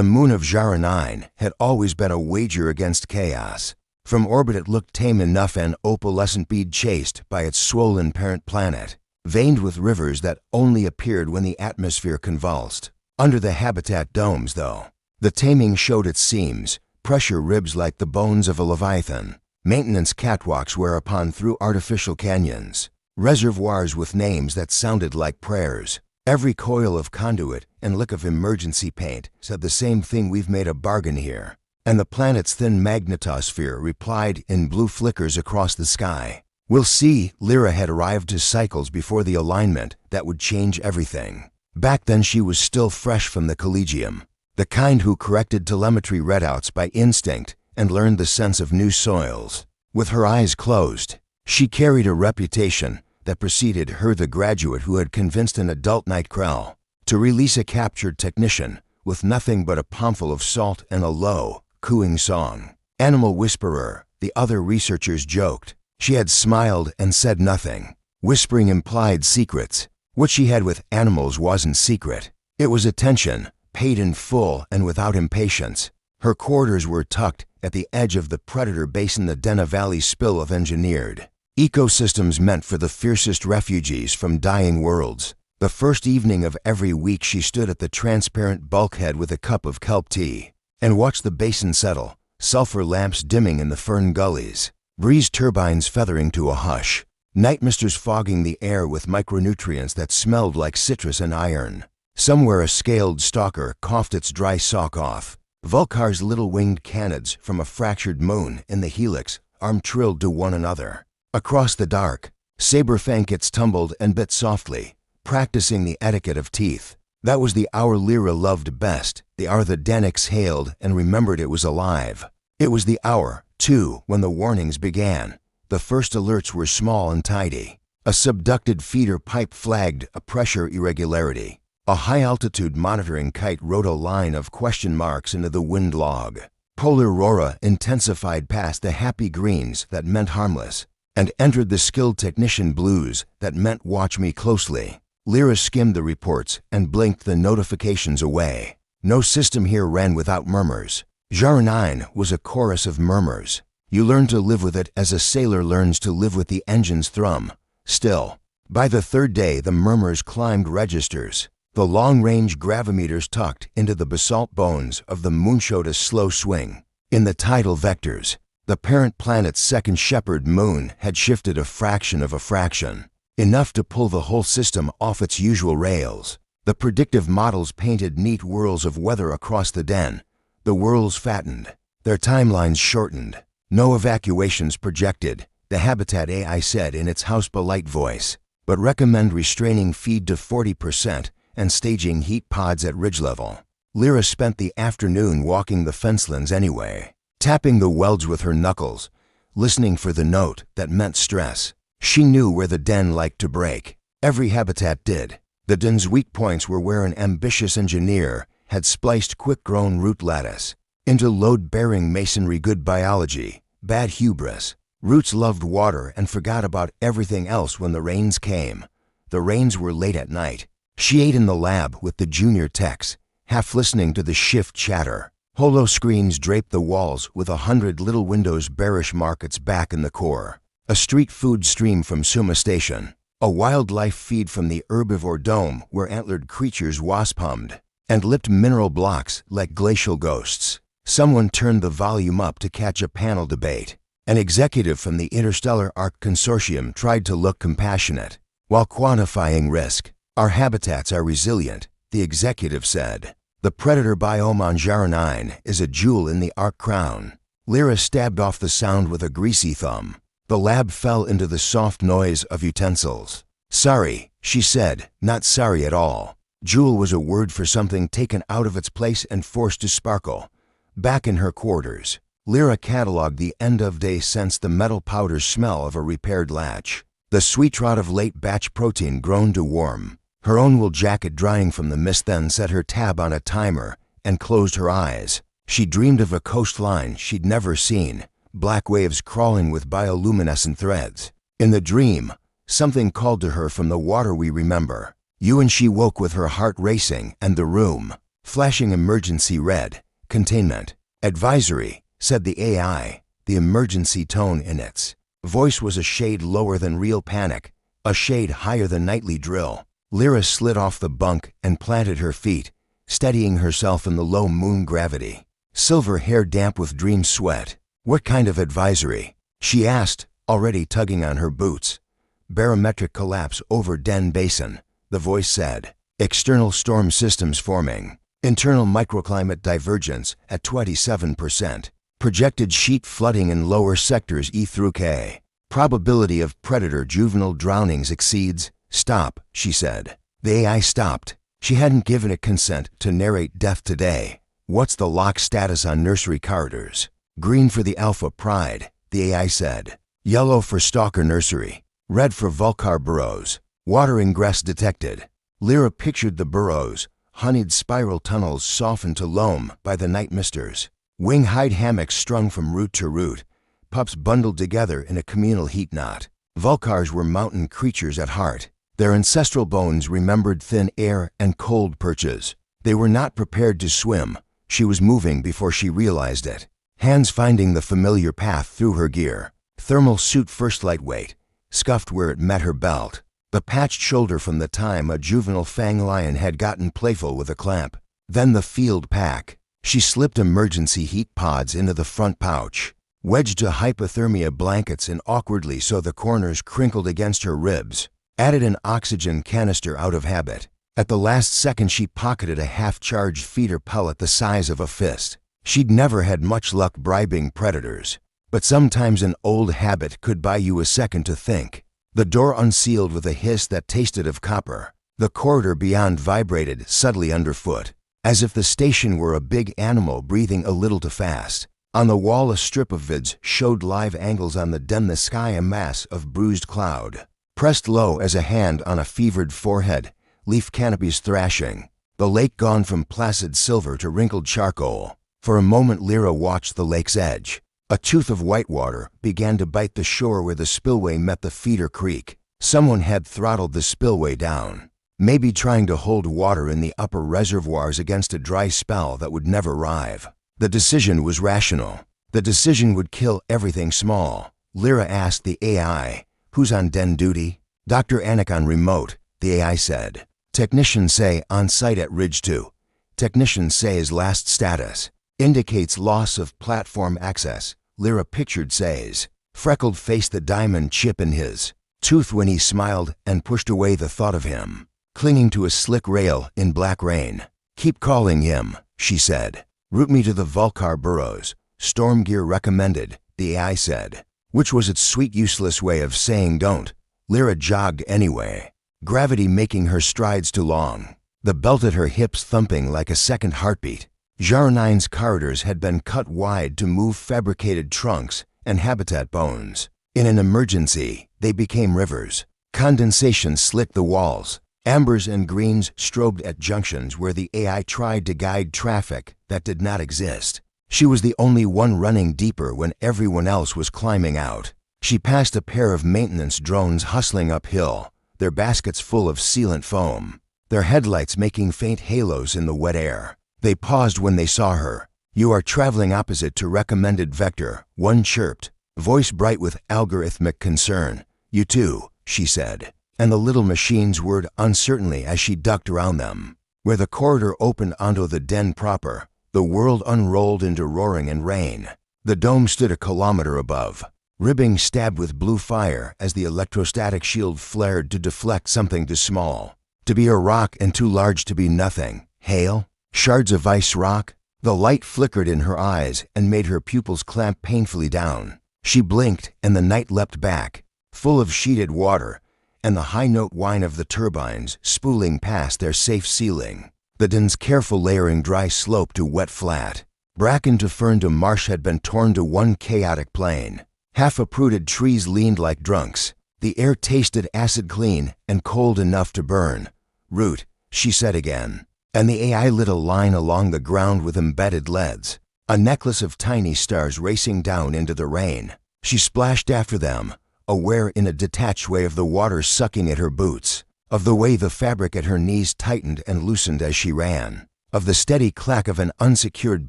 The moon of Jara 9 had always been a wager against chaos. From orbit it looked tame enough, an opalescent bead chased by its swollen parent planet, veined with rivers that only appeared when the atmosphere convulsed. Under the habitat domes, though, the taming showed its seams, pressure ribs like the bones of a leviathan, maintenance catwalks whereupon through artificial canyons, reservoirs with names that sounded like prayers. Every coil of conduit and lick of emergency paint said the same thing: we've made a bargain here. And the planet's thin magnetosphere replied in blue flickers across the sky. We'll see. Lyra had arrived to cycles before the alignment that would change everything. Back then she was still fresh from the collegium, the kind who corrected telemetry readouts by instinct and learned the sense of new soils. With her eyes closed, she carried a reputation that preceded her, the graduate who had convinced an adult Nightkrell to release a captured technician with nothing but a palmful of salt and a low, cooing song. Animal whisperer, the other researchers joked. She had smiled and said nothing. Whispering implied secrets. What she had with animals wasn't secret. It was attention, paid in full and without impatience. Her quarters were tucked at the edge of the predator basin, the Denna Valley spill of engineered ecosystems meant for the fiercest refugees from dying worlds. The first evening of every week she stood at the transparent bulkhead with a cup of kelp tea and watched the basin settle, sulfur lamps dimming in the fern gullies, breeze turbines feathering to a hush, night misters fogging the air with micronutrients that smelled like citrus and iron. Somewhere a scaled stalker coughed its dry sock off. Vulkar's little winged canids from a fractured moon in the helix arm trilled to one another. Across the dark, saber fangkits tumbled and bit softly, practicing the etiquette of teeth. That was the hour Lyra loved best, the hour the den exhaled and remembered it was alive. It was the hour, too, when the warnings began. The first alerts were small and tidy. A subducted feeder pipe flagged a pressure irregularity. A high-altitude monitoring kite wrote a line of question marks into the wind log. Polar aurora intensified past the happy greens that meant harmless, and entered the skilled technician blues that meant watch me closely. Lyra skimmed the reports and blinked the notifications away. No system here ran without murmurs. Jara 9 was a chorus of murmurs. You learn to live with it as a sailor learns to live with the engine's thrum. Still, by the third day the murmurs climbed registers. The long-range gravimeters tucked into the basalt bones of the moon showed a slow swing. In the tidal vectors, the parent planet's second shepherd moon had shifted a fraction of a fraction, enough to pull the whole system off its usual rails. The predictive models painted neat whirls of weather across the den. The whirls fattened, their timelines shortened. No evacuations projected, the Habitat AI said in its house-polite voice, but recommend restraining feed to 40% and staging heat pods at ridge level. Lyra spent the afternoon walking the fencelands anyway, tapping the welds with her knuckles, listening for the note that meant stress. She knew where the den liked to break. Every habitat did. The den's weak points were where an ambitious engineer had spliced quick-grown root lattice into load-bearing masonry. Good biology, bad hubris. Roots loved water and forgot about everything else when the rains came. The rains were late at night. She ate in the lab with the junior techs, half listening to the shift chatter. Holo screens draped the walls with 100 little windows, bearish markets back in the core. A street food stream from Suma Station. A wildlife feed from the herbivore dome where antlered creatures wasp hummed and lipped mineral blocks like glacial ghosts. Someone turned the volume up to catch a panel debate. An executive from the Interstellar Arc Consortium tried to look compassionate while quantifying risk. Our habitats are resilient, the executive said. The predator biome on Jara 9 is a jewel in the Arc crown. Lyra stabbed off the sound with a greasy thumb. The lab fell into the soft noise of utensils. Sorry, she said, not sorry at all. Jewel was a word for something taken out of its place and forced to sparkle. Back in her quarters, Lyra cataloged the end-of-day scents, the metal powder smell of a repaired latch, the sweet trot of late-batch protein grown to warm. Her own wool jacket drying from the mist, then set her tab on a timer and closed her eyes. She dreamed of a coastline she'd never seen, black waves crawling with bioluminescent threads. In the dream, something called to her from the water we remember. You and she woke with her heart racing and the room flashing emergency red. Containment. Advisory, said the AI, the emergency tone in its voice was a shade lower than real panic, a shade higher than nightly drill. Lyra slid off the bunk and planted her feet, steadying herself in the low moon gravity. Silver hair damp with dream sweat. What kind of advisory? She asked, already tugging on her boots. Barometric collapse over Den Basin, the voice said. External storm systems forming. Internal microclimate divergence at 27%. Projected sheet flooding in lower sectors E through K. Probability of predator juvenile drownings exceeds. Stop, she said. The AI stopped. She hadn't given it consent to narrate death today. What's the lock status on nursery corridors? Green for the Alpha Pride, the AI said. Yellow for Stalker Nursery. Red for Vulcar Burrows. Water ingress detected. Lyra pictured the burrows, honeyed spiral tunnels softened to loam by the night misters. Wing-hide hammocks strung from root to root, pups bundled together in a communal heat knot. Vulcars were mountain creatures at heart. Their ancestral bones remembered thin air and cold perches. They were not prepared to swim. She was moving before she realized it. Hands finding the familiar path through her gear. Thermal suit first lightweight, scuffed where it met her belt. The patched shoulder from the time a juvenile fang lion had gotten playful with a clamp. Then the field pack. She slipped emergency heat pods into the front pouch, wedged to hypothermia blankets in awkwardly so the corners crinkled against her ribs, added an oxygen canister out of habit. At the last second she pocketed a half-charged feeder pellet the size of a fist. She'd never had much luck bribing predators, but sometimes an old habit could buy you a second to think. The door unsealed with a hiss that tasted of copper. The corridor beyond vibrated subtly underfoot, as if the station were a big animal breathing a little too fast. On the wall a strip of vids showed live angles on the sky, a mass of bruised cloud. Pressed low as a hand on a fevered forehead, leaf canopies thrashing. The lake gone from placid silver to wrinkled charcoal. For a moment Lyra watched the lake's edge. A tooth of whitewater began to bite the shore where the spillway met the feeder creek. Someone had throttled the spillway down, maybe trying to hold water in the upper reservoirs against a dry spell that would never arrive. The decision was rational. The decision would kill everything small. Lyra asked the AI, "Who's on den duty?" "Dr. Anik on remote," the AI said. "Technicians say on site at Ridge 2. Technicians say his last status indicates loss of platform access." Lyra pictured Say's freckled-faced, the diamond chip in his tooth when he smiled, and pushed away the thought of him clinging to a slick rail in black rain. "Keep calling him," she said. "Route me to the Vulcar burrows. Storm gear recommended," the AI said, which was its sweet, useless way of saying don't. Lyra jogged anyway, gravity making her strides too long, the belt at her hips thumping like a second heartbeat. Jaronine's corridors had been cut wide to move fabricated trunks and habitat bones. In an emergency, they became rivers. Condensation slicked the walls. Ambers and greens strobed at junctions where the AI tried to guide traffic that did not exist. She was the only one running deeper when everyone else was climbing out. She passed a pair of maintenance drones hustling uphill, their baskets full of sealant foam, their headlights making faint halos in the wet air. They paused when they saw her. "You are traveling opposite to recommended vector," one chirped, voice bright with algorithmic concern. "You too," she said, and the little machines whirred uncertainly as she ducked around them. Where the corridor opened onto the den proper, the world unrolled into roaring and rain. The dome stood a kilometer above, ribbing stabbed with blue fire as the electrostatic shield flared to deflect something too small to be a rock and too large to be nothing. Hail? Shards of ice rock? The light flickered in her eyes and made her pupils clamp painfully down. She blinked and the night leapt back, full of sheeted water and the high-note whine of the turbines spooling past their safe ceiling. The den's careful layering dry slope to wet flat. Bracken to fern to marsh had been torn to one chaotic plain. Half-uprooted trees leaned like drunks. The air tasted acid clean and cold enough to burn. "Root," she said again, and the AI lit a line along the ground with embedded leads, a necklace of tiny stars racing down into the rain. She splashed after them, aware in a detached way of the water sucking at her boots, of the way the fabric at her knees tightened and loosened as she ran. of the steady clack of an unsecured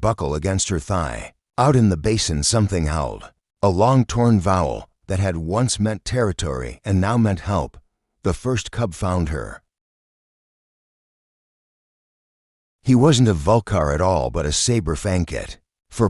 buckle against her thigh. Out in the basin something howled, a long-torn vowel that had once meant territory and now meant help. The first cub found her. He wasn't a Vulcar at all, but a saber fangkit,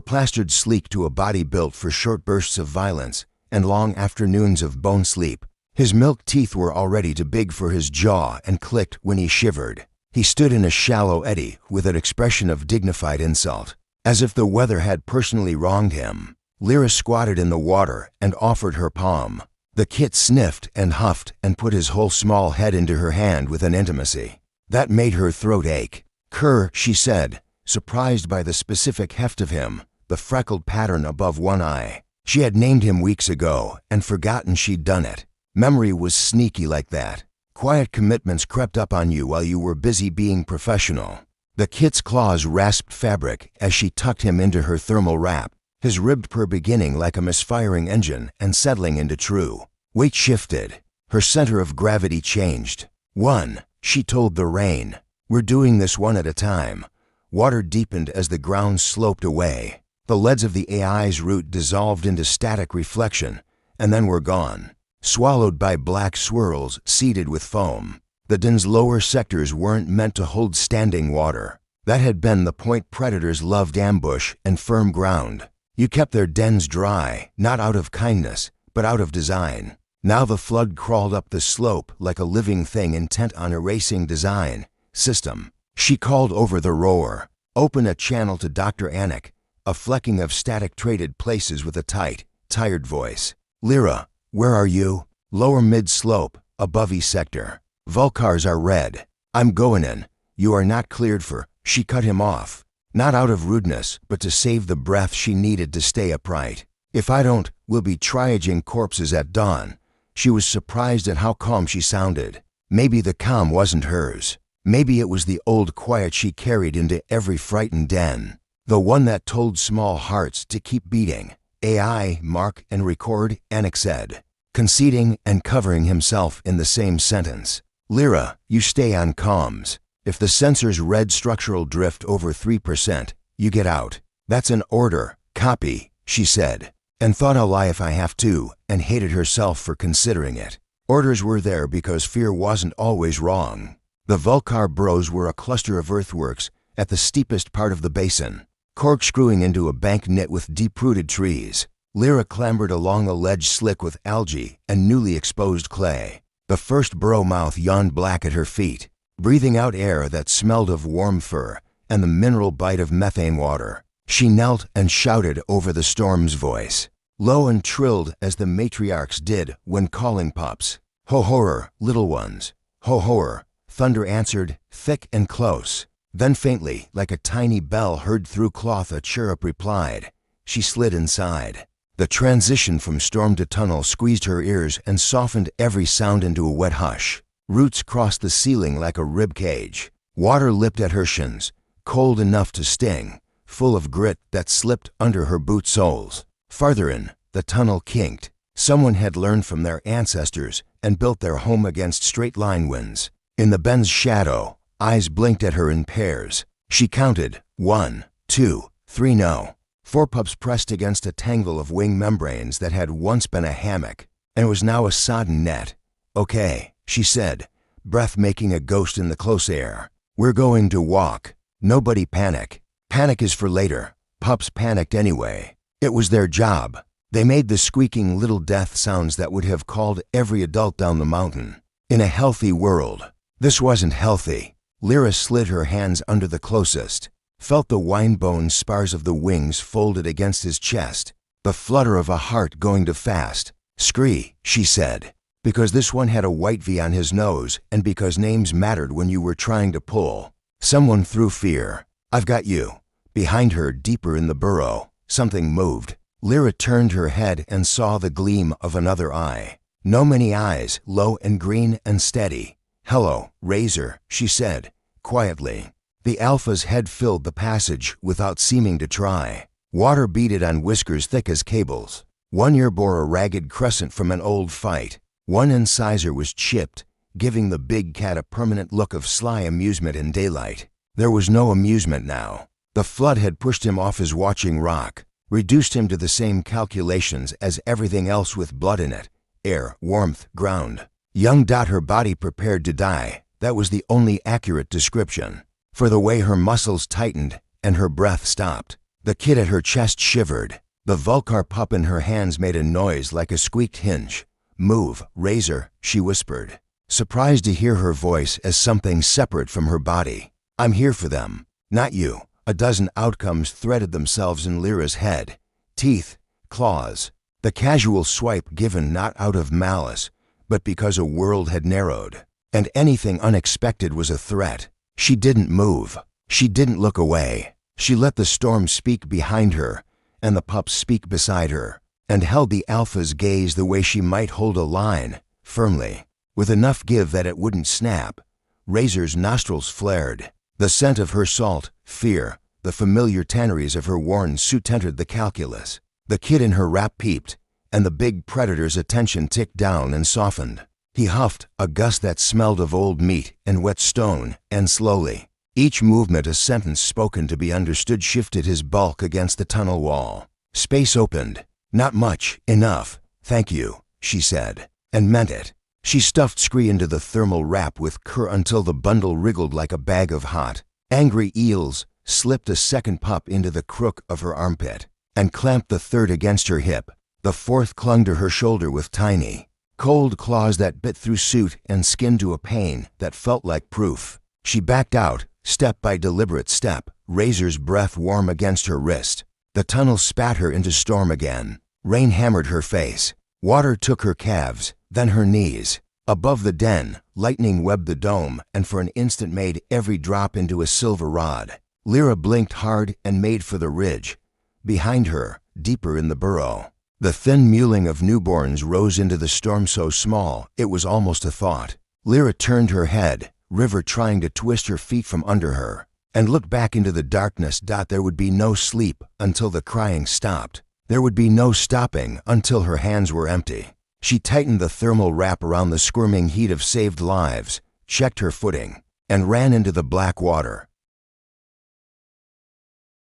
plastered sleek to a body built for short bursts of violence and long afternoons of bone sleep. His milk teeth were already too big for his jaw and clicked when he shivered. He stood in a shallow eddy with an expression of dignified insult, as if the weather had personally wronged him. Lyra squatted in the water and offered her palm. The kit sniffed and huffed and put his whole small head into her hand with an intimacy that made her throat ache. "Cur," she said, surprised by the specific heft of him, the freckled pattern above one eye. She had named him weeks ago and forgotten she'd done it. Memory was sneaky like that. Quiet commitments crept up on you while you were busy being professional. The kit's claws rasped fabric as she tucked him into her thermal wrap, his ribbed purr beginning like a misfiring engine and settling into true. Weight shifted. Her center of gravity changed. "One," she told the rain. "We're doing this one at a time." Water deepened as the ground sloped away. The leads of the AI's route dissolved into static reflection and then were gone, swallowed by black swirls seeded with foam. The den's lower sectors weren't meant to hold standing water. That had been the point predators loved: ambush and firm ground. You kept their dens dry, not out of kindness, but out of design. Now the flood crawled up the slope like a living thing intent on erasing design. "System," she called over the roar. "Open a channel to Dr. Anik." A flecking of static traded places with a tight, tired voice. "Lyra, where are you?" "Lower mid-slope, above E sector. Vulcars are red. I'm going in. You are not cleared for..." She cut him off, not out of rudeness, but to save the breath she needed to stay upright. "If I don't, we'll be triaging corpses at dawn." She was surprised at how calm she sounded. Maybe the calm wasn't hers. Maybe it was the old quiet she carried into every frightened den. The one that told small hearts to keep beating. "AI, mark and record," Anik said, conceding and covering himself in the same sentence. "Lyra, you stay on comms. If the sensor's red structural drift over 3%, you get out." "That's an order." "Copy," she said, and thought I'll lie if I have to, and hated herself for considering it. Orders were there because fear wasn't always wrong. The Vulcar Bros were a cluster of earthworks at the steepest part of the basin, corkscrewing into a bank knit with deep-rooted trees. Lyra clambered along a ledge slick with algae and newly exposed clay. The first burrow mouth yawned black at her feet, breathing out air that smelled of warm fur and the mineral bite of methane water. She knelt and shouted over the storm's voice, low and trilled as the matriarchs did when calling pups. "Ho horror, little ones. Ho horror," thunder answered, thick and close. Then faintly, like a tiny bell heard through cloth, a chirrup replied. She slid inside. The transition from storm to tunnel squeezed her ears and softened every sound into a wet hush. Roots crossed the ceiling like a rib cage. Water lipped at her shins, cold enough to sting, full of grit that slipped under her boot soles. Farther in, the tunnel kinked. Someone had learned from their ancestors and built their home against straight-line winds. In the bend's shadow, eyes blinked at her in pairs. She counted. 1, 2, 3, no. 4 pups pressed against a tangle of wing membranes that had once been a hammock and was now a sodden net. "Okay," she said, breath making a ghost in the close air. "We're going to walk. Nobody panic. Panic is for later." Pups panicked anyway. It was their job. They made the squeaking little death sounds that would have called every adult down the mountain. In a healthy world. This wasn't healthy. Lyra slid her hands under the closest, felt the wine-bone spars of the wings folded against his chest, the flutter of a heart going to fast. "Scree," she said, because this one had a white V on his nose and because names mattered when you were trying to pull. Someone threw fear. "I've got you." Behind her, deeper in the burrow, something moved. Lyra turned her head and saw the gleam of another eye. No many eyes, low and green and steady. "Hello, Razor," she said, quietly. The alpha's head filled the passage without seeming to try. Water beaded on whiskers thick as cables. One ear bore a ragged crescent from an old fight. One incisor was chipped, giving the big cat a permanent look of sly amusement in daylight. There was no amusement now. The flood had pushed him off his watching rock, reduced him to the same calculations as everything else with blood in it: air, warmth, ground. Young. Her body prepared to die. That was the only accurate description. For the way her muscles tightened and her breath stopped. The kid at her chest shivered. The Vulcar pup in her hands made a noise like a squeaked hinge. "Move, Razor," she whispered, surprised to hear her voice as something separate from her body. "I'm here for them, not you." A dozen outcomes threaded themselves in Lyra's head. Teeth, claws. The casual swipe given not out of malice, but because a world had narrowed, and anything unexpected was a threat. She didn't move. She didn't look away. She let the storm speak behind her, and the pup speak beside her, and held the alpha's gaze the way she might hold a line, firmly, with enough give that it wouldn't snap. Razor's nostrils flared. The scent of her salt, fear, the familiar tanneries of her worn suit entered the calculus. The kid in her wrap peeped, and the big predator's attention ticked down and softened. He huffed, a gust that smelled of old meat and wet stone, and slowly, each movement a sentence spoken to be understood, shifted his bulk against the tunnel wall. Space opened. "Not much, enough, thank you," she said, and meant it. She stuffed Scree into the thermal wrap with cur until the bundle wriggled like a bag of hot, angry eels, slipped a second pup into the crook of her armpit, and clamped the third against her hip. The fourth clung to her shoulder with tiny, cold claws that bit through suit and skin to a pain that felt like proof. She backed out, step by deliberate step, Razor's breath warm against her wrist. The tunnel spat her into storm again. Rain hammered her face. Water took her calves, then her knees. Above the den, lightning webbed the dome and for an instant made every drop into a silver rod. Lyra blinked hard and made for the ridge. Behind her, deeper in the burrow, the thin mewling of newborns rose into the storm so small it was almost a thought. Lyra turned her head, River trying to twist her feet from under her, and looked back into the darkness. There would be no sleep until the crying stopped. There would be no stopping until her hands were empty. She tightened the thermal wrap around the squirming heat of saved lives, checked her footing, and ran into the black water.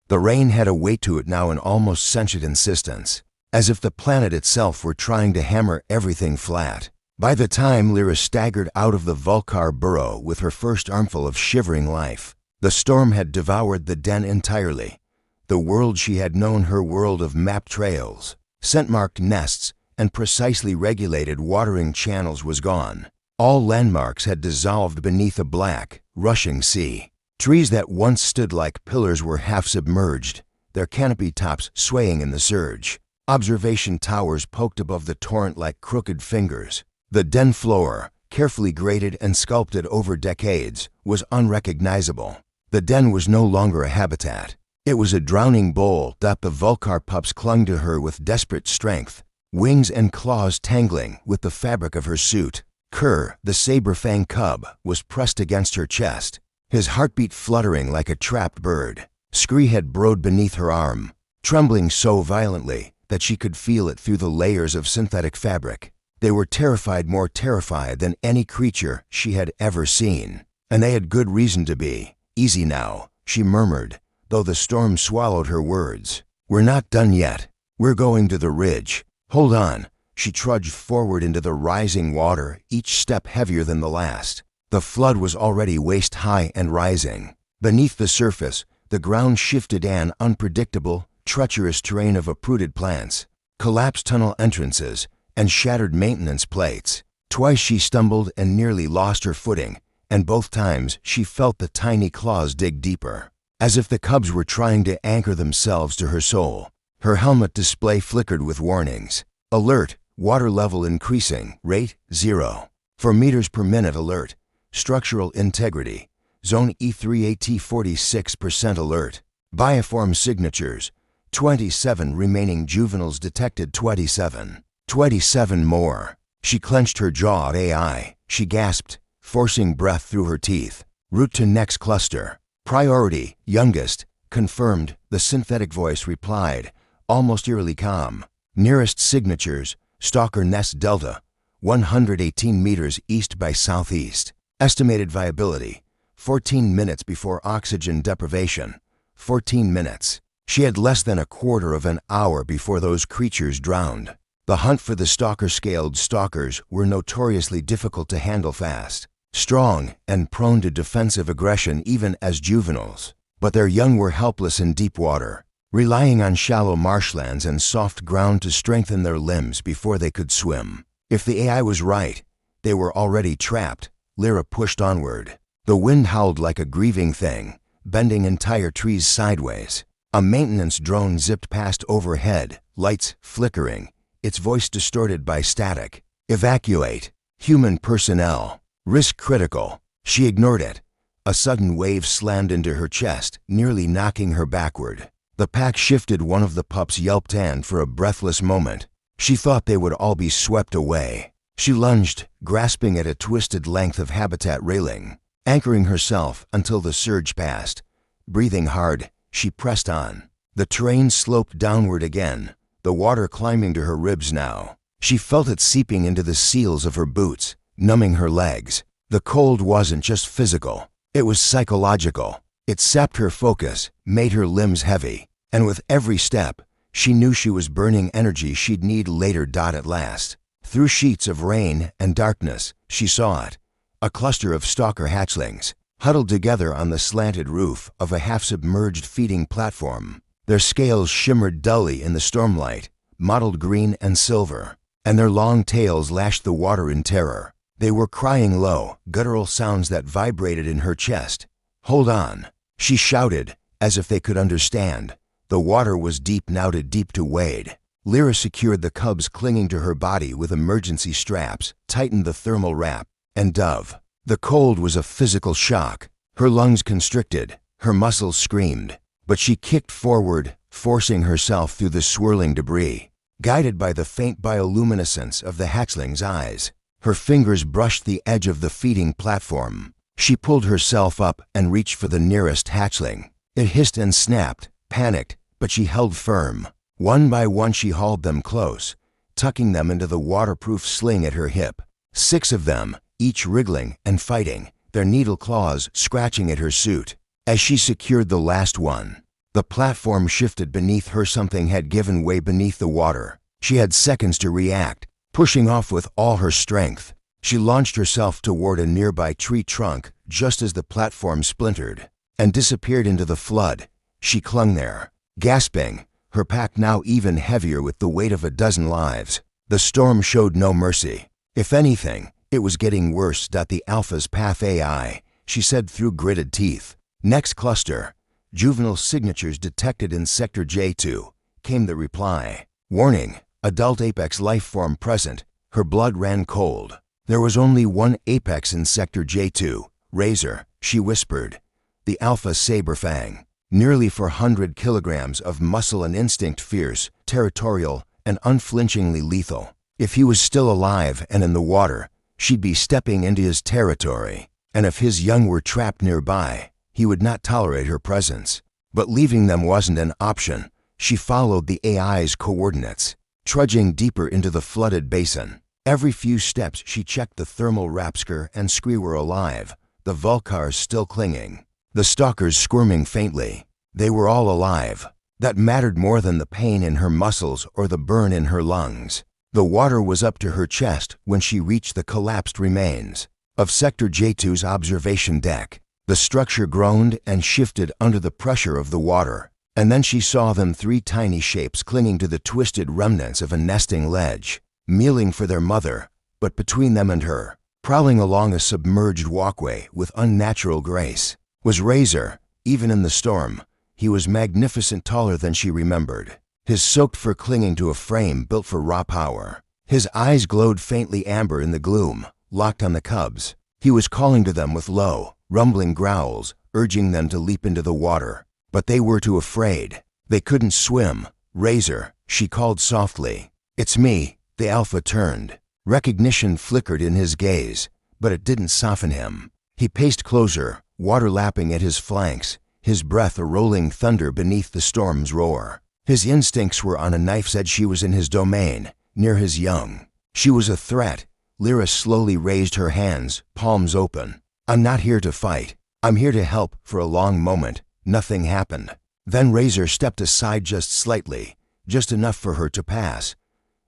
The rain had a weight to it now, an almost sentient insistence, as if the planet itself were trying to hammer everything flat. By the time Lyra staggered out of the Vulcar burrow with her first armful of shivering life, the storm had devoured the den entirely. The world she had known, her world of mapped trails, scent-marked nests, and precisely regulated watering channels, was gone. All landmarks had dissolved beneath a black, rushing sea. Trees that once stood like pillars were half submerged, their canopy tops swaying in the surge. Observation towers poked above the torrent like crooked fingers. The den floor, carefully graded and sculpted over decades, was unrecognizable. The den was no longer a habitat. It was a drowning bowl. The Vulcar pups clung to her with desperate strength, wings and claws tangling with the fabric of her suit. Kerr, the saber-fang cub, was pressed against her chest, his heartbeat fluttering like a trapped bird. Scree had burrowed beneath her arm, trembling so violently that she could feel it through the layers of synthetic fabric. They were terrified, more terrified than any creature she had ever seen, and they had good reason to be. "Easy now," she murmured, though the storm swallowed her words. "We're not done yet. We're going to the ridge. Hold on." She trudged forward into the rising water, each step heavier than the last. The flood was already waist-high and rising. Beneath the surface, the ground shifted an unpredictable, treacherous terrain of uprooted plants, collapsed tunnel entrances, and shattered maintenance plates. Twice she stumbled and nearly lost her footing, and both times she felt the tiny claws dig deeper, as if the cubs were trying to anchor themselves to her soul. Her helmet display flickered with warnings. "Alert, water level increasing, rate 0. 4 meters per minute alert. Structural integrity, zone E3AT 46% alert. Bioform signatures, 27 remaining juveniles detected, 27 more." She clenched her jaw at AI. She gasped, forcing breath through her teeth. "Route to next cluster. Priority, youngest. Confirmed," the synthetic voice replied, almost eerily calm. "Nearest signatures, Stalker Nest Delta, 118 meters east by southeast. Estimated viability, 14 minutes before oxygen deprivation. 14 minutes. She had less than a quarter of an hour before those creatures drowned. The hunt for the stalker-scaled stalkers were notoriously difficult to handle fast, strong, and prone to defensive aggression even as juveniles. But their young were helpless in deep water, relying on shallow marshlands and soft ground to strengthen their limbs before they could swim. If the AI was right, they were already trapped. Lyra pushed onward. The wind howled like a grieving thing, bending entire trees sideways. A maintenance drone zipped past overhead, lights flickering, its voice distorted by static. Evacuate. Human personnel. Risk critical. She ignored it. A sudden wave slammed into her chest, nearly knocking her backward. The pack shifted. One of the pups yelped, and for a breathless moment, she thought they would all be swept away. She lunged, grasping at a twisted length of habitat railing, anchoring herself until the surge passed. Breathing hard, she pressed on. The terrain sloped downward again, the water climbing to her ribs now. She felt it seeping into the seals of her boots, numbing her legs. The cold wasn't just physical, it was psychological. It sapped her focus, made her limbs heavy, and with every step, she knew she was burning energy she'd need later. At last, through sheets of rain and darkness, she saw it. A cluster of stalker hatchlings, huddled together on the slanted roof of a half-submerged feeding platform. Their scales shimmered dully in the stormlight, mottled green and silver, and their long tails lashed the water in terror. They were crying low, guttural sounds that vibrated in her chest. "Hold on," she shouted, as if they could understand. The water was deep now, too deep to wade. Lyra secured the cubs clinging to her body with emergency straps, tightened the thermal wrap, and dove. The cold was a physical shock. Her lungs constricted, her muscles screamed, but she kicked forward, forcing herself through the swirling debris. Guided by the faint bioluminescence of the hatchling's eyes, her fingers brushed the edge of the feeding platform. She pulled herself up and reached for the nearest hatchling. It hissed and snapped, panicked, but she held firm. One by one she hauled them close, tucking them into the waterproof sling at her hip. 6 of them, each wriggling and fighting, their needle claws scratching at her suit. As she secured the last one, the platform shifted beneath her. Something had given way beneath the water. She had seconds to react. Pushing off with all her strength, she launched herself toward a nearby tree trunk just as the platform splintered and disappeared into the flood. She clung there, gasping, her pack now even heavier with the weight of a dozen lives. The storm showed no mercy. If anything, it was getting worse. The Alpha's path AI, she said through gritted teeth. Next cluster. Juvenile signatures detected in Sector J2, came the reply. Warning, adult apex life form present. Her blood ran cold. There was only one apex in Sector J2, Razor, she whispered. The Alpha Saberfang. Nearly 400 kilograms of muscle and instinct, fierce, territorial, and unflinchingly lethal. If he was still alive and in the water, she'd be stepping into his territory. And if his young were trapped nearby, he would not tolerate her presence. But leaving them wasn't an option. She followed the AI's coordinates, trudging deeper into the flooded basin. Every few steps she checked the thermal Rapsker and Scree were alive, the Vulcars still clinging, the stalkers squirming faintly. They were all alive. That mattered more than the pain in her muscles or the burn in her lungs. The water was up to her chest when she reached the collapsed remains of Sector J2's observation deck. The structure groaned and shifted under the pressure of the water, and then she saw them, 3 tiny shapes clinging to the twisted remnants of a nesting ledge, mealing for their mother, but between them and her, prowling along a submerged walkway with unnatural grace, was Razor. Even in the storm, he was magnificent, taller than she remembered, his soaked fur clinging to a frame built for raw power. His eyes glowed faintly amber in the gloom, locked on the cubs. He was calling to them with low, rumbling growls, urging them to leap into the water. But they were too afraid. They couldn't swim. Razor, she called softly. It's me. The Alpha turned. Recognition flickered in his gaze, but it didn't soften him. He paced closer, water lapping at his flanks, his breath a rolling thunder beneath the storm's roar. His instincts were on a knife's edge. She was in his domain, near his young. She was a threat. Lyra slowly raised her hands, palms open. I'm not here to fight. "I'm here to help." For a long moment, nothing happened. Then Razor stepped aside just slightly, just enough for her to pass.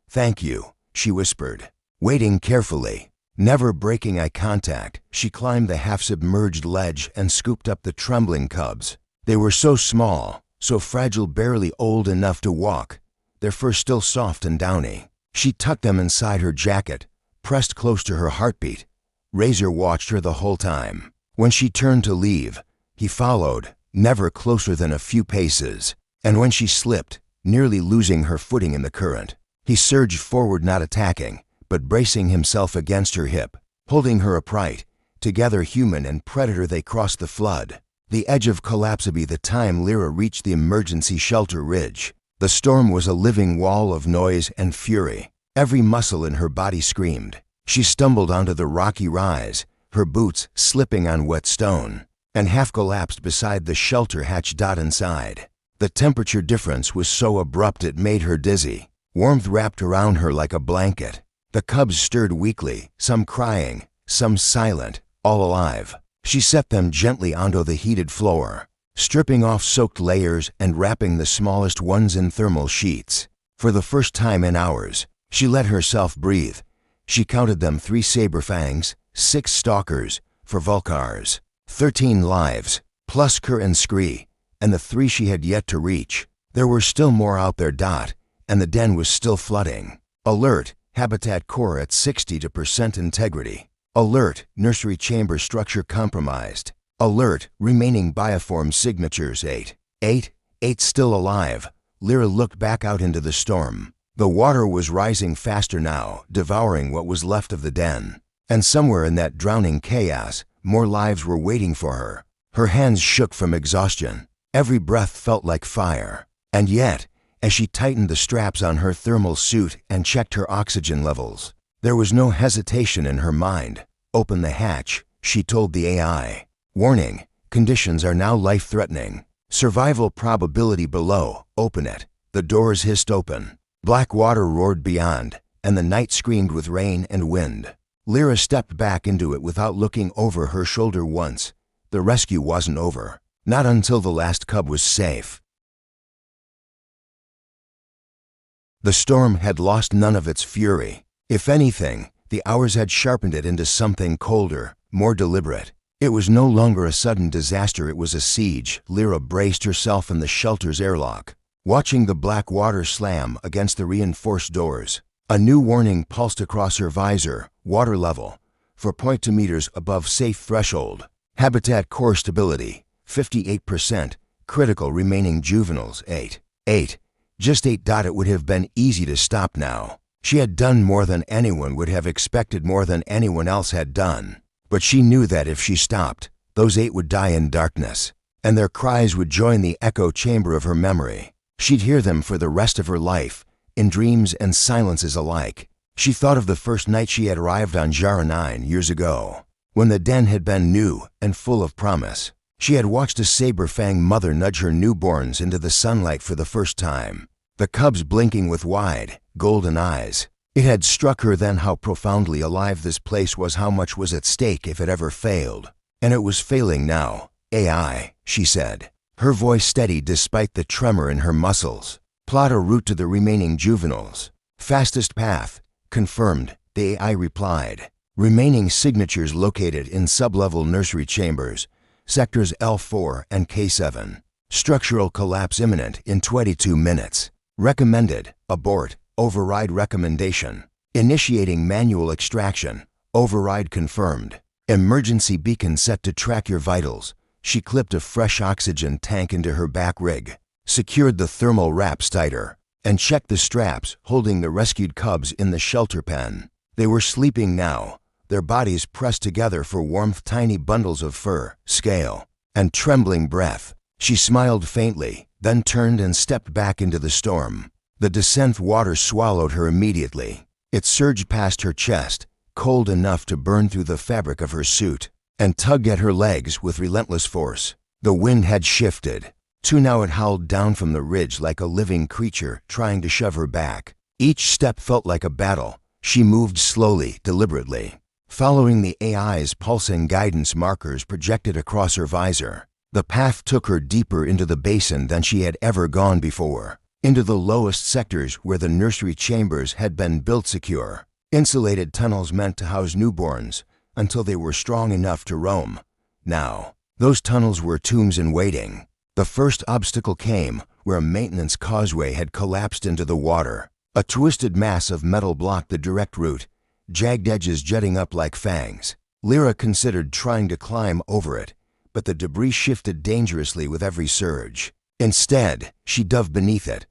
"Thank you," she whispered, waiting carefully. Never breaking eye contact, she climbed the half-submerged ledge and scooped up the trembling cubs. They were so small, so fragile, barely old enough to walk, their fur still soft and downy. She tucked them inside her jacket, pressed close to her heartbeat. Razor watched her the whole time. When she turned to leave, he followed, never closer than a few paces. And when she slipped, nearly losing her footing in the current, he surged forward, not attacking, but bracing himself against her hip, holding her upright. Together, human and predator, they crossed the flood, the edge of collapsibility. The time Lyra reached the emergency shelter ridge, the storm was a living wall of noise and fury. Every muscle in her body screamed. She stumbled onto the rocky rise, her boots slipping on wet stone, and half collapsed beside the shelter hatch. Inside, the temperature difference was so abrupt it made her dizzy. Warmth wrapped around her like a blanket. The cubs stirred weakly, some crying, some silent, all alive. She set them gently onto the heated floor, stripping off soaked layers and wrapping the smallest ones in thermal sheets. For the first time in hours, she let herself breathe. She counted them: 3 saber fangs, 6 stalkers, for Vulcars, 13 lives, plus Kerr and Scree, and the 3 she had yet to reach. There were still more out there. And the den was still flooding. Alert, habitat core at 60% integrity. Alert, nursery chamber structure compromised. Alert, remaining bioform signatures 8. 8 still alive. Lyra looked back out into the storm. The water was rising faster now, devouring what was left of the den. And somewhere in that drowning chaos, more lives were waiting for her. Her hands shook from exhaustion. Every breath felt like fire. And yet, as she tightened the straps on her thermal suit and checked her oxygen levels, there was no hesitation in her mind. "Open the hatch," she told the AI. "Warning, conditions are now life-threatening. Survival probability below. Open it." The doors hissed open. Black water roared beyond, and the night screamed with rain and wind. Lyra stepped back into it without looking over her shoulder once. The rescue wasn't over. Not until the last cub was safe. The storm had lost none of its fury. If anything, the hours had sharpened it into something colder, more deliberate. It was no longer a sudden disaster, it was a siege. Lyra braced herself in the shelter's airlock, watching the black water slam against the reinforced doors. A new warning pulsed across her visor: water level 4.2 meters above safe threshold. Habitat core stability 58%. Critical remaining juveniles 8. Just 8. It would have been easy to stop now. She had done more than anyone would have expected, more than anyone else had done. But she knew that if she stopped, those 8 would die in darkness, and their cries would join the echo chamber of her memory. She'd hear them for the rest of her life, in dreams and silences alike. She thought of the first night she had arrived on Jara 9 years ago, when the den had been new and full of promise. She had watched a saber-fang mother nudge her newborns into the sunlight for the first time, the cubs blinking with wide, golden eyes. It had struck her then how profoundly alive this place was, how much was at stake if it ever failed. And it was failing now. "AI," she said, her voice steady despite the tremor in her muscles. "Plot a route to the remaining juveniles." "Fastest path." "Confirmed," the AI replied. "Remaining signatures located in sub-level nursery chambers, sectors L4 and K7. Structural collapse imminent in 22 minutes. Recommended, abort, override recommendation. Initiating manual extraction, override confirmed. Emergency beacon set to track your vitals." She clipped a fresh oxygen tank into her back rig, secured the thermal wraps tighter, and checked the straps holding the rescued cubs in the shelter pen. They were sleeping now, their bodies pressed together for warmth, tiny bundles of fur, scale, and trembling breath. She smiled faintly, then turned and stepped back into the storm. The descent water swallowed her immediately. It surged past her chest, cold enough to burn through the fabric of her suit, and tugged at her legs with relentless force. The wind had shifted. Now it howled down from the ridge like a living creature trying to shove her back. Each step felt like a battle. She moved slowly, deliberately, following the AI's pulsing guidance markers projected across her visor. The path took her deeper into the basin than she had ever gone before, into the lowest sectors where the nursery chambers had been built secure, insulated tunnels meant to house newborns until they were strong enough to roam. Now, those tunnels were tombs in waiting. The first obstacle came where a maintenance causeway had collapsed into the water. A twisted mass of metal blocked the direct route, jagged edges jutting up like fangs. Lyra considered trying to climb over it, but the debris shifted dangerously with every surge. Instead, she dove beneath it.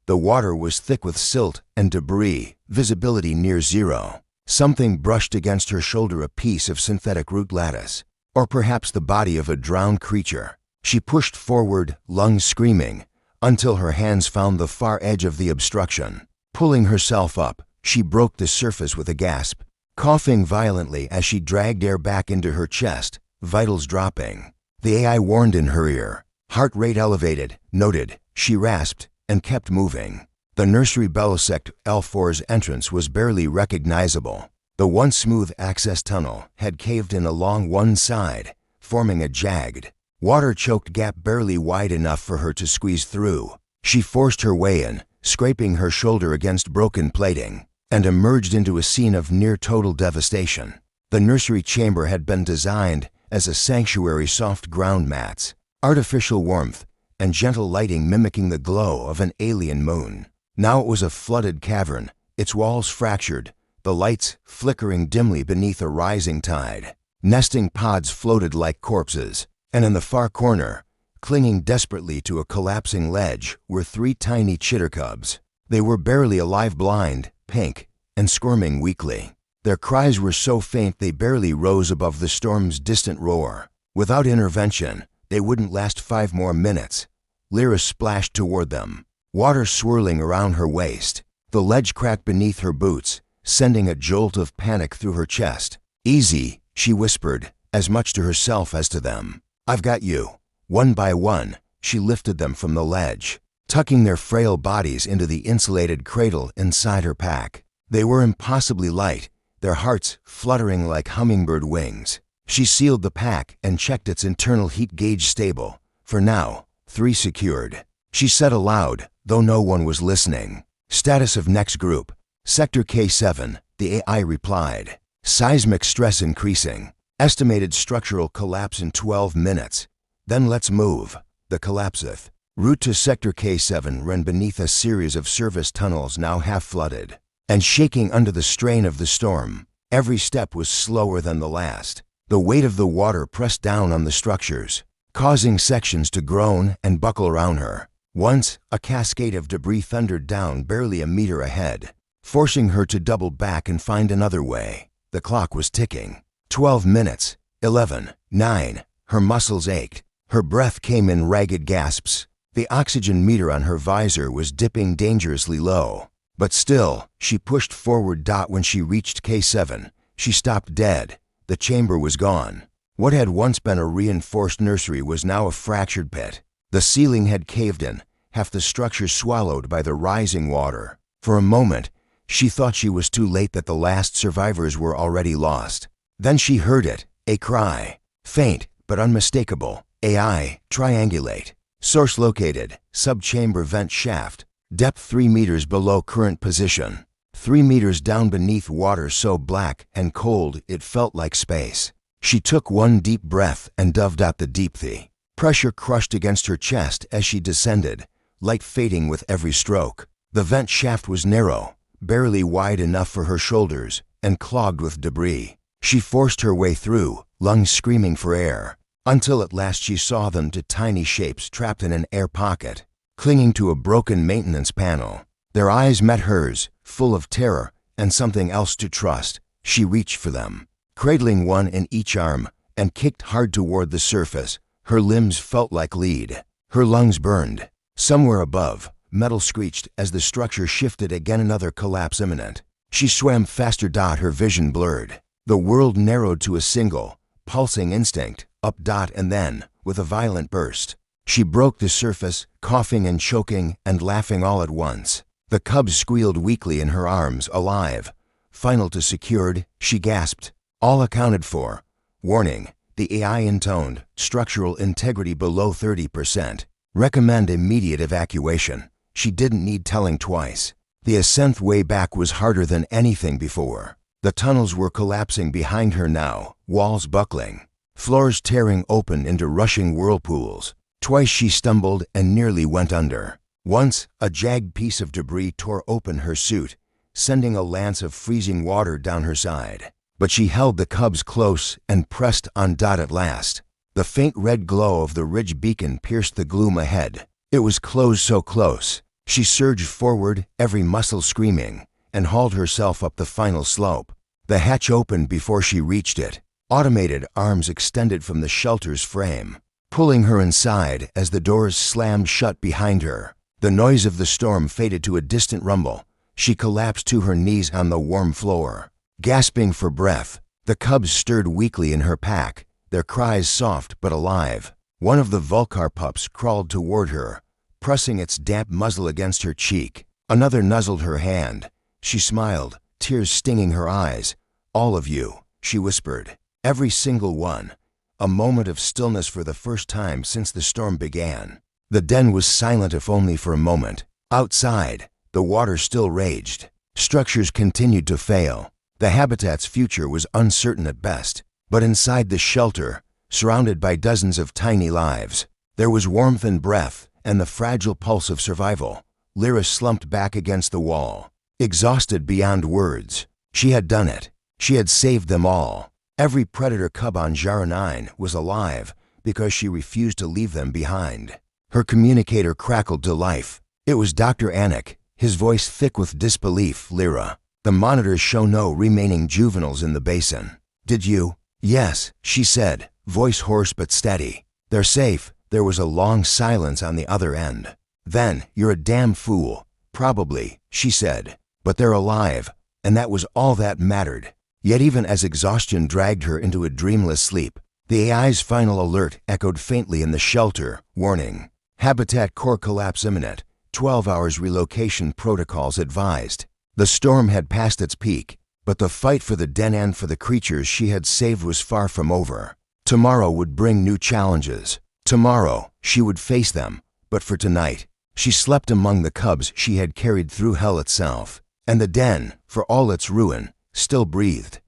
The water was thick with silt and debris, visibility near zero. Something brushed against her shoulder, a piece of synthetic root lattice, or perhaps the body of a drowned creature. She pushed forward, lungs screaming, until her hands found the far edge of the obstruction. Pulling herself up, she broke the surface with a gasp, coughing violently as she dragged air back into her chest, vitals dropping. The AI warned in her ear. Heart rate elevated, noted. She rasped and kept moving. The nursery Belisect L4's entrance was barely recognizable. The once smooth access tunnel had caved in along one side, forming a jagged, water-choked gap barely wide enough for her to squeeze through. She forced her way in, scraping her shoulder against broken plating, and emerged into a scene of near-total devastation. The nursery chamber had been designed as a sanctuary, soft ground mats, artificial warmth, and gentle lighting mimicking the glow of an alien moon. Now it was a flooded cavern, its walls fractured, the lights flickering dimly beneath a rising tide. Nesting pods floated like corpses, and in the far corner, clinging desperately to a collapsing ledge, were 3 tiny chitter cubs. They were barely alive, blind, pink, and squirming weakly. Their cries were so faint they barely rose above the storm's distant roar. Without intervention, they wouldn't last 5 more minutes. Lyra splashed toward them, water swirling around her waist. The ledge cracked beneath her boots, sending a jolt of panic through her chest. "Easy," she whispered, as much to herself as to them. "I've got you." One by one, she lifted them from the ledge, tucking their frail bodies into the insulated cradle inside her pack. They were impossibly light, their hearts fluttering like hummingbird wings. She sealed the pack and checked its internal heat gauge stable. For now, 3 secured. She said aloud, though no one was listening. "Status of next group. Sector K7, the AI replied. "Seismic stress increasing. Estimated structural collapse in 12 minutes. Then let's move." The collapseth. Route to Sector K7 ran beneath a series of service tunnels now half flooded, and shaking under the strain of the storm. Every step was slower than the last. The weight of the water pressed down on the structures, causing sections to groan and buckle around her. Once, a cascade of debris thundered down barely a meter ahead, forcing her to double back and find another way. The clock was ticking. 12 minutes, 11, 9. Her muscles ached. Her breath came in ragged gasps. The oxygen meter on her visor was dipping dangerously low. But still, she pushed forward. When she reached K7, she stopped dead. The chamber was gone. What had once been a reinforced nursery was now a fractured pit. The ceiling had caved in, half the structure swallowed by the rising water. For a moment, she thought she was too late, that the last survivors were already lost. Then she heard it, a cry. Faint, but unmistakable. AI, triangulate. Source located, subchamber vent shaft. Depth 3 meters below current position. 3 meters down beneath water so black and cold it felt like space. She took one deep breath and dove out the deepthy. Pressure crushed against her chest as she descended, light fading with every stroke. The vent shaft was narrow, barely wide enough for her shoulders, and clogged with debris. She forced her way through, lungs screaming for air, until at last she saw them to tiny shapes trapped in an air pocket, clinging to a broken maintenance panel. Their eyes met hers, full of terror and something else to trust. She reached for them, cradling one in each arm, and kicked hard toward the surface. Her limbs felt like lead. Her lungs burned. Somewhere above, metal screeched as the structure shifted again, another collapse imminent. She swam faster. Her vision blurred. The world narrowed to a single, pulsing instinct, up. And then, with a violent burst, she broke the surface, coughing and choking and laughing all at once. The cubs squealed weakly in her arms, alive. Final to secured, she gasped. All accounted for. Warning, the AI intoned, structural integrity below 30%. Recommend immediate evacuation. She didn't need telling twice. The ascent way back was harder than anything before. The tunnels were collapsing behind her now, walls buckling, floors tearing open into rushing whirlpools. Twice she stumbled and nearly went under. Once, a jagged piece of debris tore open her suit, sending a lance of freezing water down her side. But she held the cubs close and pressed on at last. The faint red glow of the ridge beacon pierced the gloom ahead. It was close, so close. She surged forward, every muscle screaming, and hauled herself up the final slope. The hatch opened before she reached it. Automated arms extended from the shelter's frame, pulling her inside as the doors slammed shut behind her. The noise of the storm faded to a distant rumble. She collapsed to her knees on the warm floor, gasping for breath. The cubs stirred weakly in her pack, their cries soft but alive. One of the Vulcar pups crawled toward her, pressing its damp muzzle against her cheek. Another nuzzled her hand. She smiled, tears stinging her eyes. "All of you," she whispered. "Every single one." A moment of stillness for the first time since the storm began. The den was silent, if only for a moment. Outside, the water still raged. Structures continued to fail. The habitat's future was uncertain at best. But inside the shelter, surrounded by dozens of tiny lives, there was warmth and breath and the fragile pulse of survival. Lyra slumped back against the wall, exhausted beyond words. She had done it. She had saved them all. Every predator cub on Jara 9 was alive because she refused to leave them behind. Her communicator crackled to life. It was Dr. Anik, his voice thick with disbelief. "Lyra, the monitors show no remaining juveniles in the basin." "Did you?" "Yes," she said, voice hoarse but steady. "They're safe." There was a long silence on the other end. "Then, you're a damn fool." "Probably," she said, "but they're alive, and that was all that mattered." Yet even as exhaustion dragged her into a dreamless sleep, the AI's final alert echoed faintly in the shelter, warning. Habitat core collapse imminent. 12 hours relocation protocols advised. The storm had passed its peak, but the fight for the den and for the creatures she had saved was far from over. Tomorrow would bring new challenges. Tomorrow, she would face them, but for tonight, she slept among the cubs she had carried through hell itself, and the den, for all its ruin, still breathed.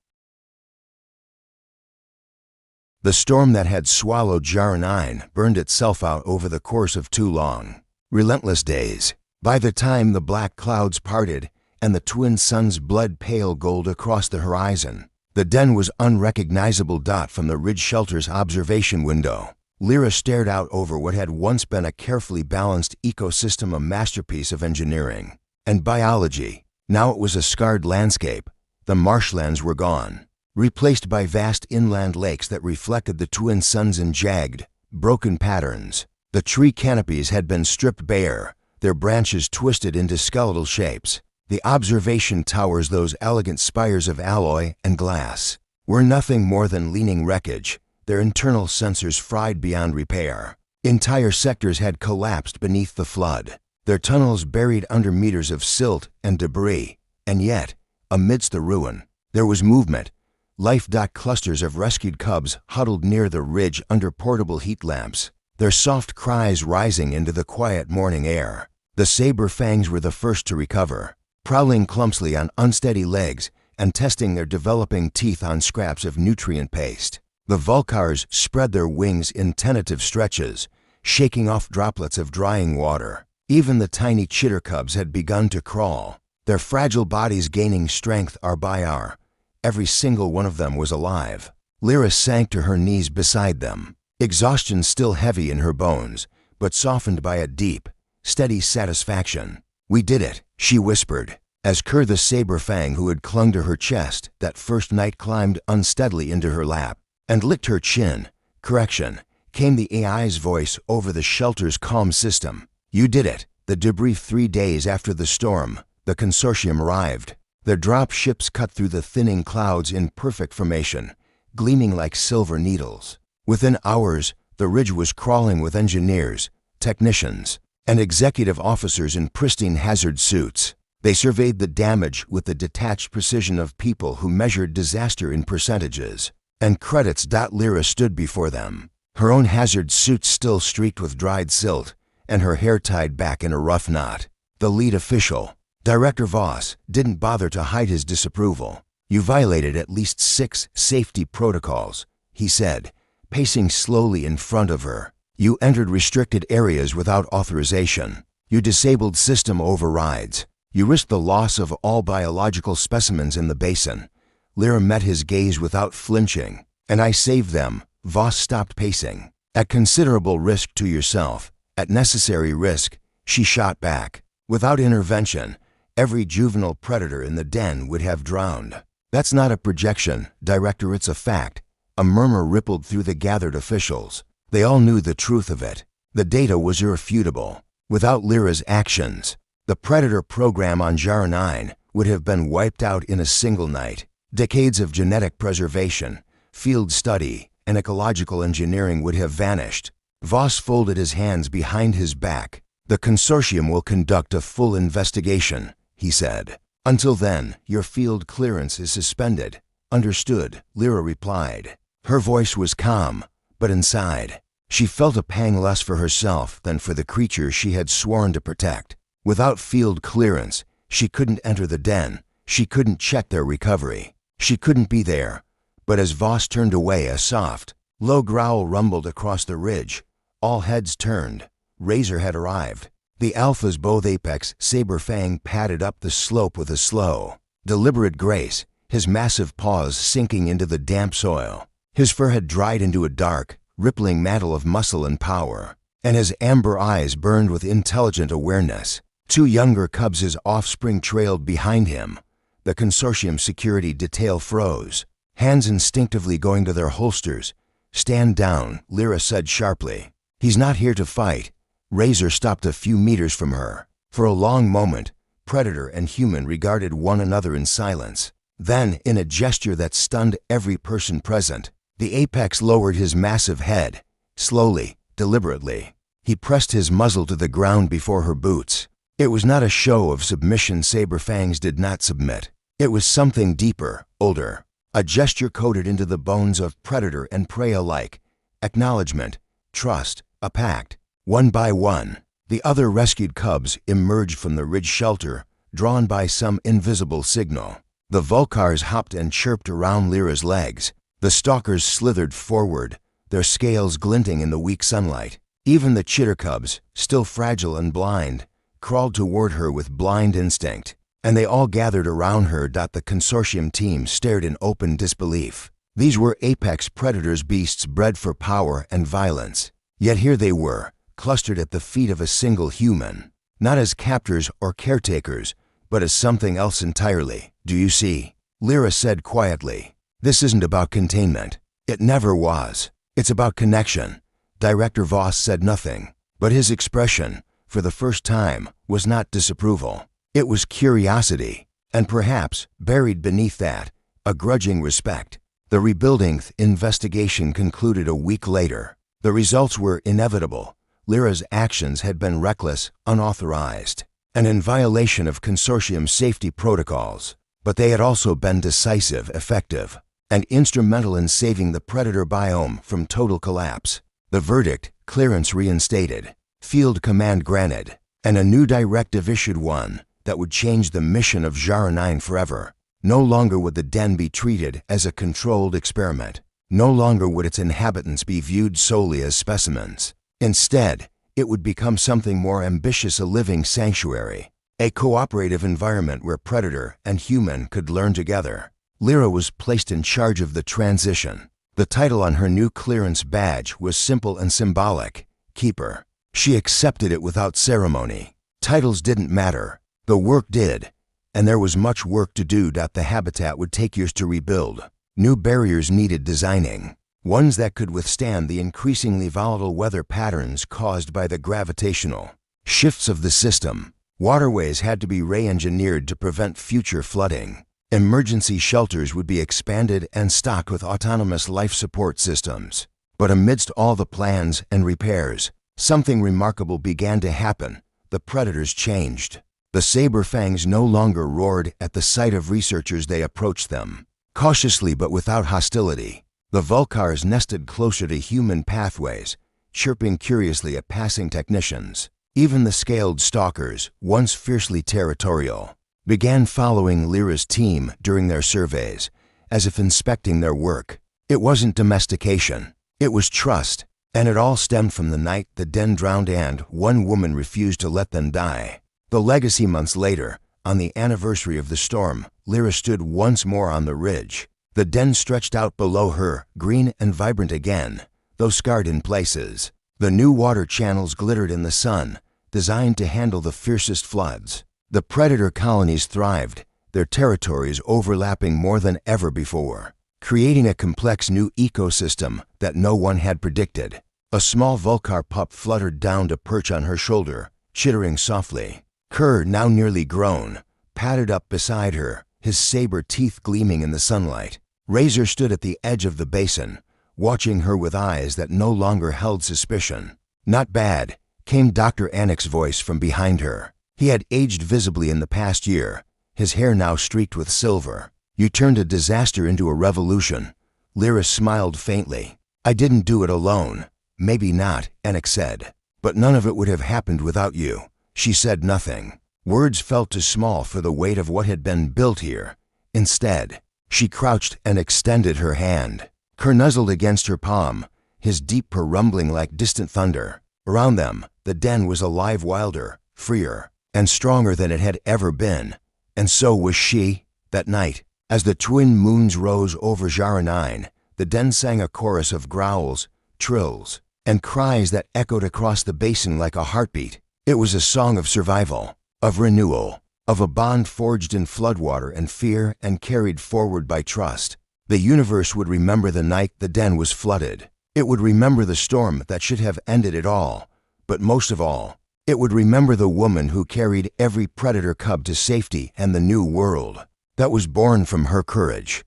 The storm that had swallowed Jara 9 burned itself out over the course of 2 long, relentless days. By the time the black clouds parted and the twin suns bled pale gold across the horizon, the den was unrecognizable dot from the ridge shelter's observation window. Lyra stared out over what had once been a carefully balanced ecosystem, a masterpiece of engineering and biology. Now it was a scarred landscape. The marshlands were gone, replaced by vast inland lakes that reflected the twin suns in jagged, broken patterns. The tree canopies had been stripped bare, their branches twisted into skeletal shapes. The observation towers, those elegant spires of alloy and glass, were nothing more than leaning wreckage, their internal sensors fried beyond repair. Entire sectors had collapsed beneath the flood, their tunnels buried under meters of silt and debris. And yet, amidst the ruin, there was movement. Life. Clusters of rescued cubs huddled near the ridge under portable heat lamps, their soft cries rising into the quiet morning air. The saber fangs were the first to recover, prowling clumsily on unsteady legs and testing their developing teeth on scraps of nutrient paste. The Vulcars spread their wings in tentative stretches, shaking off droplets of drying water. Even the tiny chitter cubs had begun to crawl, their fragile bodies gaining strength hour by hour. Every single one of them was alive. Lyra sank to her knees beside them, exhaustion still heavy in her bones, but softened by a deep, steady satisfaction. "We did it," she whispered, as Kerr, the saber fang who had clung to her chest that first night, climbed unsteadily into her lap and licked her chin. "Correction," came the AI's voice over the shelter's comm system. "You did it." The debris 3 days after the storm, the consortium arrived. Their drop ships cut through the thinning clouds in perfect formation, gleaming like silver needles. Within hours, the ridge was crawling with engineers, technicians, and executive officers in pristine hazard suits. They surveyed the damage with the detached precision of people who measured disaster in percentages. And credits. Lyra stood before them, her own hazard suit still streaked with dried silt, and her hair tied back in a rough knot. The lead official, Director Voss, didn't bother to hide his disapproval. "You violated at least 6 safety protocols," he said, pacing slowly in front of her. "You entered restricted areas without authorization. You disabled system overrides. You risked the loss of all biological specimens in the basin." Lyra met his gaze without flinching. "And I saved them." Voss stopped pacing. "At considerable risk to yourself. At necessary risk," she shot back. "Without intervention, every juvenile predator in the den would have drowned." "That's not a projection, Director, it's a fact." A murmur rippled through the gathered officials. They all knew the truth of it. The data was irrefutable. Without Lyra's actions, the predator program on Jar 9 would have been wiped out in a single night. Decades of genetic preservation, field study, and ecological engineering would have vanished. Voss folded his hands behind his back. "The consortium will conduct a full investigation," he said. "Until then, your field clearance is suspended." "Understood," Lyra replied. Her voice was calm, but inside, she felt a pang less for herself than for the creatures she had sworn to protect. Without field clearance, she couldn't enter the den. She couldn't check their recovery. She couldn't be there. But as Voss turned away, a soft, low growl rumbled across the ridge. All heads turned. Razor had arrived. The Alpha's bowed apex saber fang padded up the slope with a slow, deliberate grace, his massive paws sinking into the damp soil. His fur had dried into a dark, rippling mantle of muscle and power, and his amber eyes burned with intelligent awareness. 2 younger cubs, his offspring, trailed behind him. The consortium security detail froze, hands instinctively going to their holsters. "Stand down," Lyra said sharply. "He's not here to fight." Razor stopped a few meters from her. For a long moment, predator and human regarded one another in silence. Then, in a gesture that stunned every person present, the apex lowered his massive head. Slowly, deliberately, he pressed his muzzle to the ground before her boots. It was not a show of submission. Saber fangs did not submit. It was something deeper, older. A gesture coded into the bones of predator and prey alike. Acknowledgement, trust, a pact. One by one, the other rescued cubs emerged from the ridge shelter, drawn by some invisible signal. The Vulcars hopped and chirped around Lyra's legs. The stalkers slithered forward, their scales glinting in the weak sunlight. Even the chitter cubs, still fragile and blind, crawled toward her with blind instinct, and they all gathered around her. The consortium team stared in open disbelief. These were apex predators, beasts bred for power and violence. Yet here they were, clustered at the feet of a single human, not as captors or caretakers, but as something else entirely. "Do you see?" Lyra said quietly. "This isn't about containment. It never was. It's about connection." Director Voss said nothing, but his expression, for the first time, was not disapproval. It was curiosity, and perhaps, buried beneath that, a grudging respect. The rebuilding investigation concluded a week later. The results were inevitable. Lyra's actions had been reckless, unauthorized, and in violation of consortium safety protocols. But they had also been decisive, effective, and instrumental in saving the predator biome from total collapse. The verdict: clearance reinstated, field command granted, and a new directive issued, one that would change the mission of Jar 9 forever. No longer would the den be treated as a controlled experiment. No longer would its inhabitants be viewed solely as specimens. Instead, it would become something more ambitious: a living sanctuary, a cooperative environment where predator and human could learn together. Lyra was placed in charge of the transition. The title on her new clearance badge was simple and symbolic: Keeper. She accepted it without ceremony. Titles didn't matter. The work did, and there was much work to do. The habitat would take years to rebuild. New barriers needed designing, ones that could withstand the increasingly volatile weather patterns caused by the gravitational shifts of the system. Waterways had to be re-engineered to prevent future flooding. Emergency shelters would be expanded and stocked with autonomous life support systems. But amidst all the plans and repairs, something remarkable began to happen. The predators changed. The saber fangs no longer roared at the sight of researchers. They approached them, cautiously but without hostility. The Vulcars nested closer to human pathways, chirping curiously at passing technicians. Even the scaled stalkers, once fiercely territorial, began following Lyra's team during their surveys, as if inspecting their work. It wasn't domestication, it was trust, and it all stemmed from the night the den drowned and one woman refused to let them die. The legacy months later, on the anniversary of the storm, Lyra stood once more on the ridge. The den stretched out below her, green and vibrant again, though scarred in places. The new water channels glittered in the sun, designed to handle the fiercest floods. The predator colonies thrived, their territories overlapping more than ever before, creating a complex new ecosystem that no one had predicted. A small Vulcar pup fluttered down to perch on her shoulder, chittering softly. Kerr, now nearly grown, padded up beside her, his saber teeth gleaming in the sunlight. Razor stood at the edge of the basin, watching her with eyes that no longer held suspicion. "Not bad," came Dr. Anik's voice from behind her. He had aged visibly in the past year, his hair now streaked with silver. "You turned a disaster into a revolution." Lyra smiled faintly. "I didn't do it alone." "Maybe not," Anik said. "But none of it would have happened without you." She said nothing. Words felt too small for the weight of what had been built here. Instead, she crouched and extended her hand. Kerr nuzzled against her palm, his deep purr rumbling like distant thunder. Around them, the den was alive, wilder, freer, and stronger than it had ever been. And so was she. That night, as the twin moons rose over Jara 9, the den sang a chorus of growls, trills, and cries that echoed across the basin like a heartbeat. It was a song of survival, of renewal, of a bond forged in floodwater and fear and carried forward by trust. The universe would remember the night the den was flooded. It would remember the storm that should have ended it all. But most of all, it would remember the woman who carried every predator cub to safety and the new world that was born from her courage.